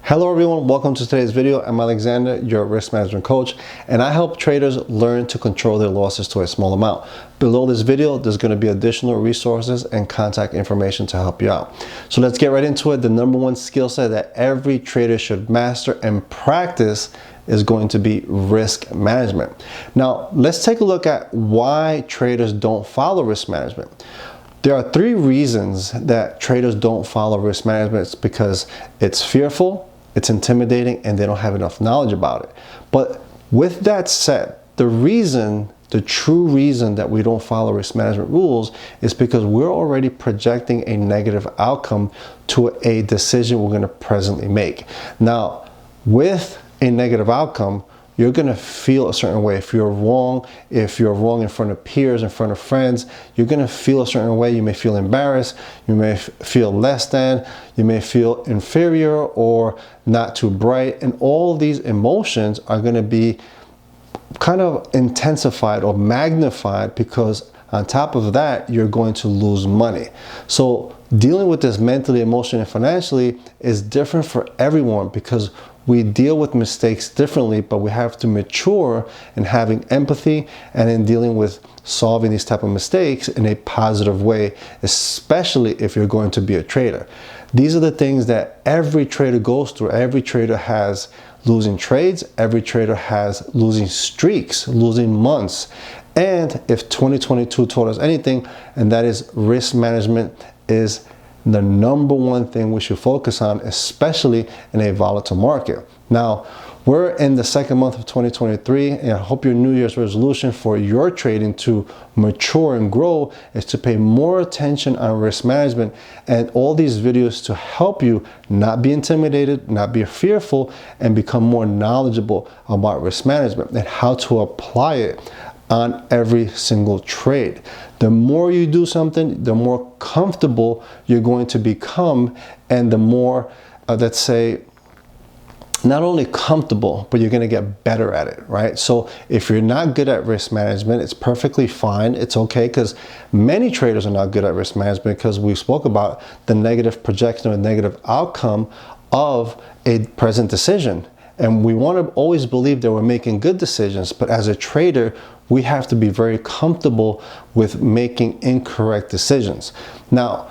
Hello everyone, welcome to today's video. I'm Alexander, your risk management coach, and I help traders learn to control their losses to a small amount. Below this video, there's going to be additional resources and contact information to help you out. So let's get right into it. The number one skill set that every trader should master and practice is going to be risk management. Now, let's take a look at why traders don't follow risk management. There are three reasons that traders don't follow risk management. It's because it's fearful, it's intimidating, and they don't have enough knowledge about it. But with that said, the true reason that we don't follow risk management rules is because we're already projecting a negative outcome to a decision we're going to presently make. Now, with a negative outcome, you're going to feel a certain way. If you're wrong in front of peers, in front of friends, you're going to feel a certain way. You may feel embarrassed, you may feel less than, you may feel inferior or not too bright. And all these emotions are going to be kind of intensified or magnified because on top of that, you're going to lose money. So dealing with this mentally, emotionally, and financially is different for everyone because we deal with mistakes differently, but we have to mature in having empathy and in dealing with solving these type of mistakes in a positive way, especially if you're going to be a trader. These are the things that every trader goes through. Every trader has losing trades. Every trader has losing streaks, losing months. And if 2022 taught us anything, and that is risk management is the number one thing we should focus on, especially in a volatile market. Now, we're in the second month of 2023, and I hope your New Year's resolution for your trading to mature and grow is to pay more attention on risk management and all these videos to help you not be intimidated, not be fearful, and become more knowledgeable about risk management and how to apply it on every single trade. The more you do something, the more comfortable you're going to become, and the more, let's say, not only comfortable, but you're going to get better at it, right? So if you're not good at risk management, it's perfectly fine. It's okay, because many traders are not good at risk management because we spoke about the negative projection or negative outcome of a present decision. And we want to always believe that we're making good decisions, but as a trader, we have to be very comfortable with making incorrect decisions. Now,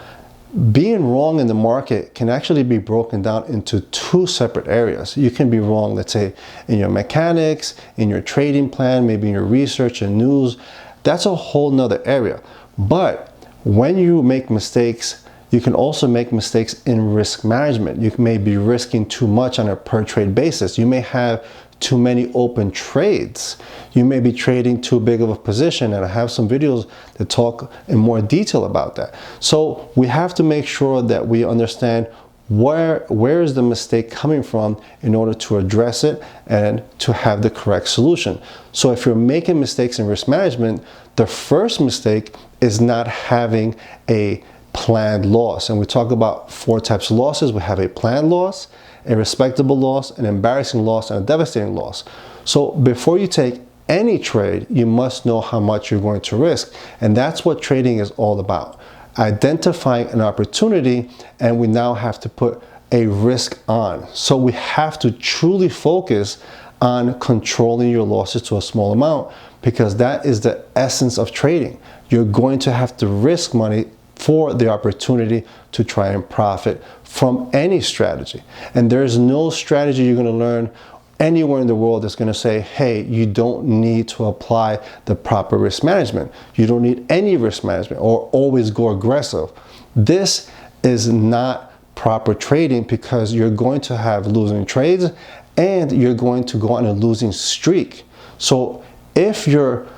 being wrong in the market can actually be broken down into two separate areas. You can be wrong, let's say, in your mechanics, in your trading plan, maybe in your research and news. That's a whole nother area. But when you make mistakes, you can also make mistakes in risk management. You may be risking too much on a per trade basis. You may have too many open trades. You may be trading too big of a position, and I have some videos that talk in more detail about that. So we have to make sure that we understand where is the mistake coming from in order to address it and to have the correct solution. So if you're making mistakes in risk management, the first mistake is not having a planned loss. And we talk about four types of losses. We have a planned loss, a respectable loss, an embarrassing loss, and a devastating loss. So before you take any trade, you must know how much you're going to risk. And that's what trading is all about. Identifying an opportunity, and we now have to put a risk on. So we have to truly focus on controlling your losses to a small amount, because that is the essence of trading. You're going to have to risk money for the opportunity to try and profit from any strategy. And there's no strategy you're going to learn anywhere in the world that's going to say, hey, you don't need to apply the proper risk management. You don't need any risk management or always go aggressive. This is not proper trading, because you're going to have losing trades and you're going to go on a losing streak. So if you're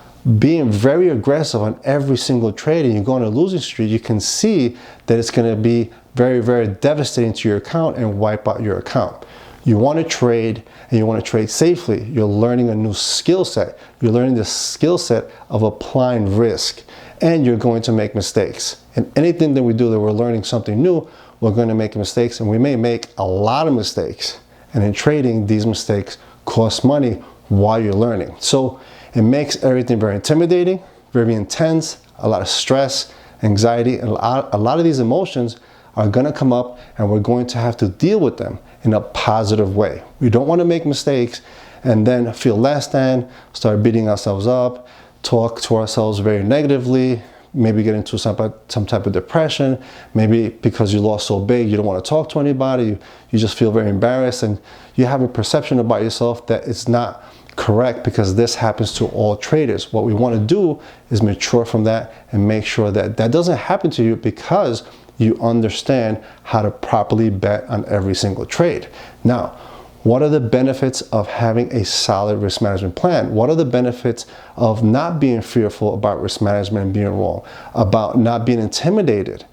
being very aggressive on every single trade and you go on a losing streak, you can see that it's going to be very, very devastating to your account and wipe out your account. You want to trade, and you want to trade safely. You're learning a new skill set. You're learning the skill set of applying risk, and you're going to make mistakes. And anything that we do that we're learning something new, we're going to make mistakes, and we may make a lot of mistakes. And in trading, these mistakes cost money while you're learning. So it makes everything very intimidating, very intense, a lot of stress, anxiety, and a lot of these emotions are going to come up, and we're going to have to deal with them. in a positive way. We don't want to make mistakes and then feel less than, start beating ourselves up, talk to ourselves very negatively, maybe get into some type of depression, maybe because you lost so big, you don't want to talk to anybody, you just feel very embarrassed, and you have a perception about yourself that it's not correct, because this happens to all traders. What we want to do is mature from that and make sure that that doesn't happen to you, because you understand how to properly bet on every single trade. Now, what are the benefits of having a solid risk management plan? What are the benefits of not being fearful about risk management and being wrong, about not being intimidated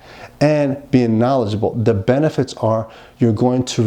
and being knowledgeable? The benefits are you're going to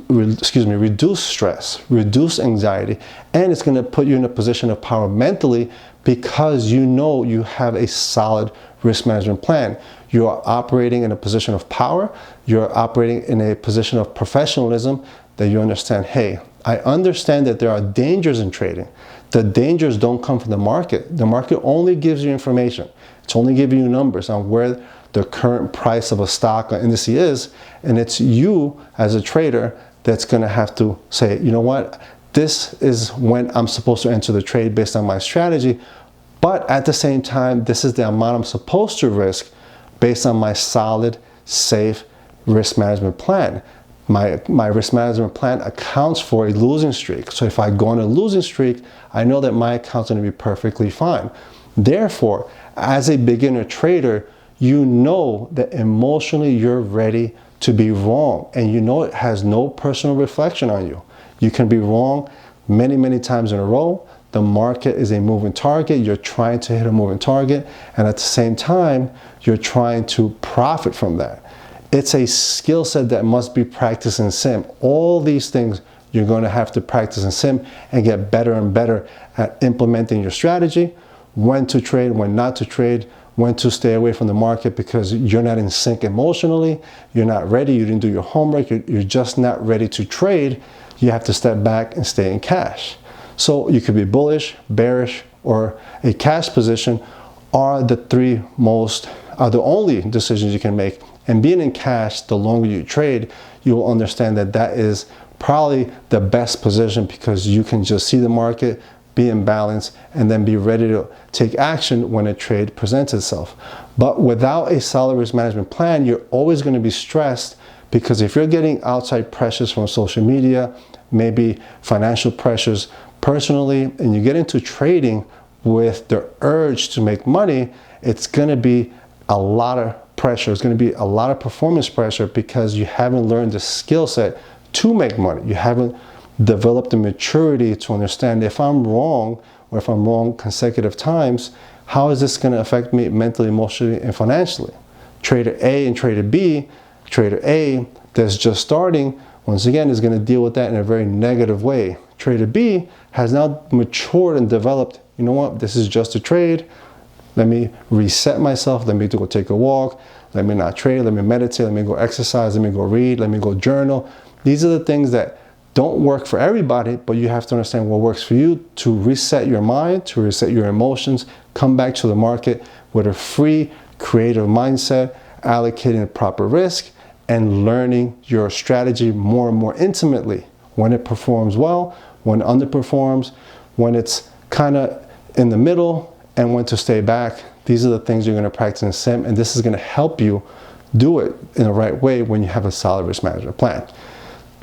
reduce stress, reduce anxiety, and it's going to put you in a position of power mentally, because you know you have a solid risk management plan. You are operating in a position of power. You're operating in a position of professionalism, that you understand, hey, I understand that there are dangers in trading. The dangers don't come from the market. The market only gives you information. It's only giving you numbers on where the current price of a stock or index is, and it's you as a trader that's going to have to say, you know what, this is when I'm supposed to enter the trade based on my strategy, but at the same time, this is the amount I'm supposed to risk based on my solid, safe risk management plan. My risk management plan accounts for a losing streak. So if I go on a losing streak, I know that my account's going to be perfectly fine. Therefore, as a beginner trader, you know that emotionally you're ready to be wrong, and you know it has no personal reflection on you. You can be wrong many, many times in a row. The market is a moving target. You're trying to hit a moving target, and at the same time, you're trying to profit from that. It's a skill set that must be practiced in sim. All these things you're going to have to practice in sim and get better and better at implementing your strategy, when to trade, when not to trade, when to stay away from the market because you're not in sync emotionally, you're not ready, you didn't do your homework, you're just not ready to trade. You have to step back and stay in cash. So you could be bullish, bearish, or a cash position are the only decisions you can make. And being in cash, the longer you trade, you will understand that that is probably the best position, because you can just see the market, be in balance, and then be ready to take action when a trade presents itself. But without a solid risk management plan, you're always going to be stressed, because if you're getting outside pressures from social media, maybe financial pressures personally, and you get into trading with the urge to make money, it's going to be a lot of pressure. It's going to be a lot of performance pressure, because you haven't learned the skill set to make money. You haven't developed the maturity to understand, if I'm wrong, or if I'm wrong consecutive times, how is this going to affect me mentally, emotionally, and financially? Trader A and Trader B, Trader A that's just starting, once again, is going to deal with that in a very negative way. Trader B has now matured and developed, you know what, this is just a trade. Let me reset myself. Let me go take a walk. Let me not trade. Let me meditate. Let me go exercise. Let me go read. Let me go journal. These are the things that don't work for everybody, but you have to understand what works for you to reset your mind, to reset your emotions, come back to the market with a free, creative mindset, allocating proper risk, and learning your strategy more and more intimately. When it performs well, when it underperforms, when it's kind of in the middle, and when to stay back. These are the things you're going to practice in sim, and this is going to help you do it in the right way when you have a solid risk management plan.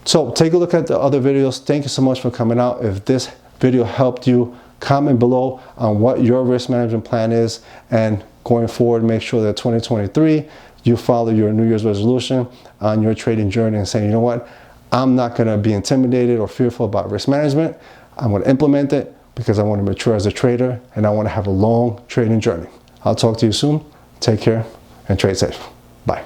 So take a look at the other videos. Thank you so much for coming out. If this video helped you, comment below on what your risk management plan is, and going forward, make sure that 2023 you follow your New Year's resolution on your trading journey and saying, you know what, I'm not going to be intimidated or fearful about risk management. I'm going to implement it, because I want to mature as a trader and I want to have a long trading journey. I'll talk to you soon. Take care and trade safe. Bye.